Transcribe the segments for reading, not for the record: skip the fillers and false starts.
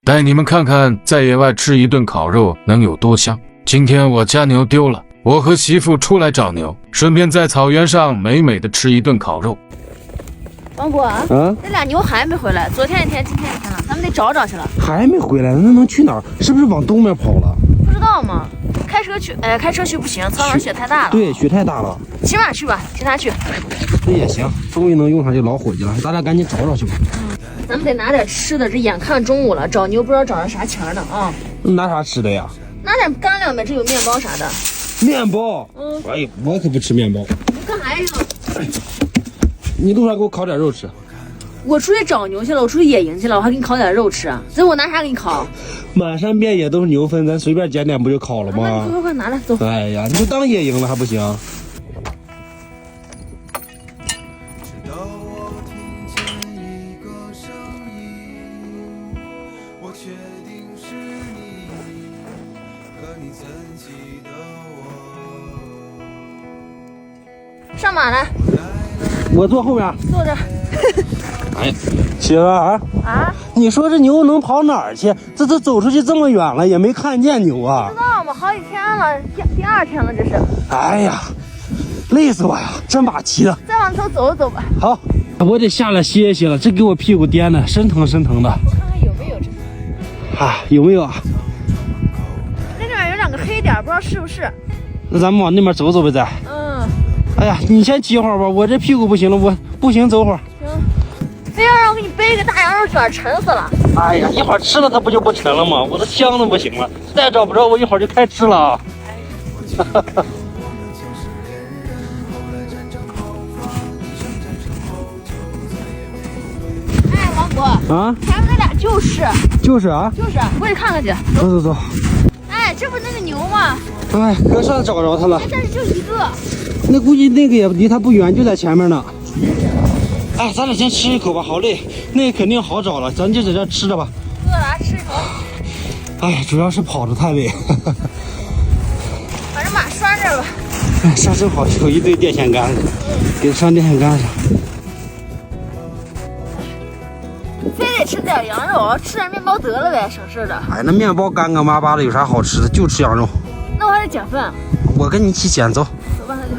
带你们看看在野外吃一顿烤肉能有多香。今天我家牛丢了，我和媳妇出来找牛，顺便在草原上美美的吃一顿烤肉。王博，这俩牛还没回来，昨天一天，今天一天了，咱们得找找去了。还没回来，那能去哪儿？是不是往东面跑了？不知道吗？开车去，开车去不行，草原雪太大了。对，雪太大了。骑马去吧，骑他去。这也行，终于能用上这老伙计了，咱俩赶紧找找去吧。咱们得拿点吃的，这眼看中午了，找牛不知道找着啥钱呢啊！拿啥吃的呀？拿点干粮呗，这有面包啥的。面包？哎呀，我可不吃面包。你干啥呀？你路上给我烤点肉吃。我出去找牛去了，我出去野营去了，我还给你烤点肉吃。走，我拿啥给你烤？满山遍野都是牛粪，咱随便捡点不就烤了吗？快拿来，走。哎呀，你就当野营了还不行？上马来，我坐后面。坐着。哎，媳妇啊，你说这牛能跑哪儿去？这走出去这么远了，也没看见牛啊。不知道吗？好几天了，第二天了，这是。哎呀，累死我呀！真把骑的。再往头走走吧。好，我得下来歇歇了，这给我屁股颠的，生疼生疼的。我看看有没有这。啊，有没有啊？那边有两个黑点，不知道是不是。那咱们往那边走走呗，再。哎呀，你先骑会儿吧，我这屁股不行了，我不行，走会儿。行。非要让我给你背个大羊肉卷，沉死了。哎呀，一会儿吃了它不就不沉了吗？我的箱子不行了，再找不着我一会儿就开吃了啊。哎，王博啊，前面那俩就是啊，过去看看去。走。哎，这不是那个牛吗？哎，可算找着它了。但是就一个。那估计那个也离它不远，就在前面呢。哎，咱俩先吃一口吧，好累。那个肯定好找了，咱就在这吃着吧。饿了吃一口。哎，主要是跑着太累。把这马拴这吧。哎，上正好有一堆电线杆子，给它拴电线杆上。非得吃点羊肉，吃点面包得了呗，省事的。哎，那面包干干巴巴的，有啥好吃的？就吃羊肉。那我还得减份。我跟你一起捡，走。走吧，那就。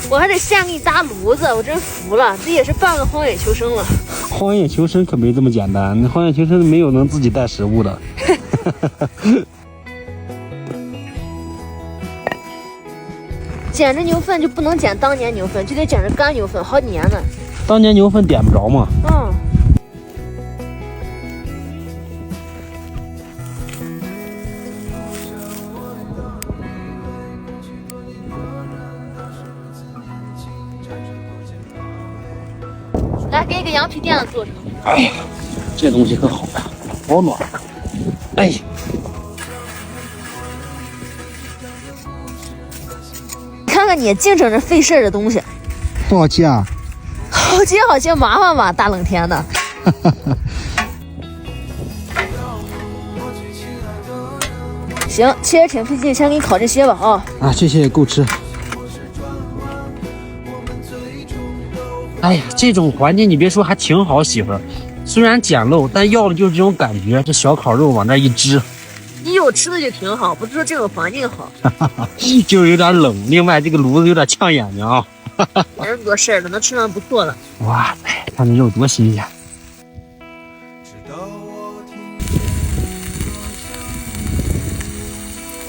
我还得现给你搭炉子，我真服了，这也是半个荒野求生了。荒野求生可没这么简单，那荒野求生没有能自己带食物的。捡着牛粪就不能捡当年牛粪，就得捡着干牛粪，好几年呢。当年牛粪点不着嘛。来，给你个羊皮垫子坐上。哎呀，这东西可好呀，保暖。哎呀，看你净整这费事儿的东西。多少钱啊？好些，麻烦吧，大冷天的。行，切着挺费劲，先给你烤这些吧啊。这些也够吃。哎呀，这种环境你别说还挺好，媳妇儿。虽然简陋，但要的就是这种感觉。这小烤肉往这一支，你有吃的就挺好，不是说这种环境好。就是有点冷，另外这个炉子有点呛眼睛啊。没那么多事儿了，能吃上不错了。哇塞，看这肉多新鲜！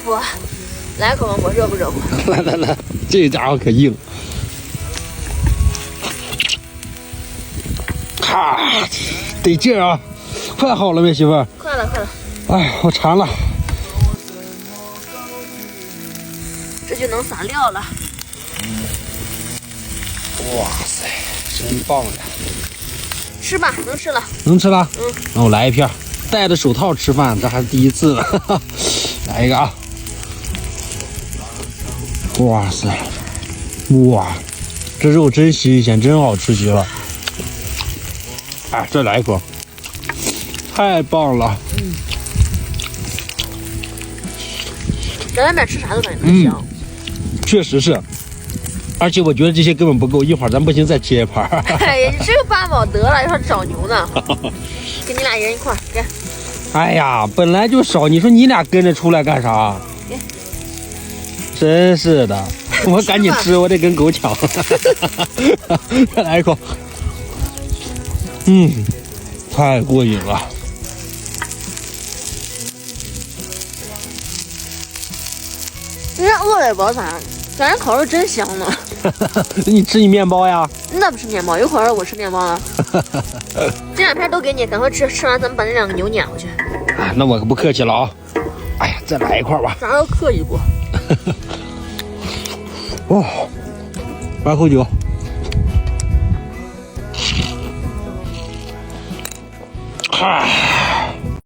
我来口吧，我热不热乎？来，这家伙可硬！咔，得劲啊！快好了没，媳妇儿？快了。哎，我馋了。这就能撒料了。哇塞，真棒呀！吃吧，能吃了。能吃了？那我来一片。戴着手套吃饭，这还是第一次呢。来一个啊！哇塞，哇，这肉真新鲜，真好吃极了。哎，再来一口，太棒了。在外面吃啥都感觉特香。确实是。而且我觉得这些根本不够，一会儿咱不行再切一盘。哎呀，你这个8毛得了，一会儿找牛呢。给你俩一人一块，给。哎呀，本来就少，你说你俩跟着出来干啥？真是的，我赶紧吃，我得跟狗抢。再来一口，太过瘾了。人家饿了也不咋，感觉烤肉真香呢。你吃你面包呀？那不是面包，一会儿我吃面包了。这2片都给你，赶快吃，吃完咱们把那2个牛撵回去。啊，那我可不客气了啊！哎呀，再来一块吧。啥都客气不？哦，来口酒。啊。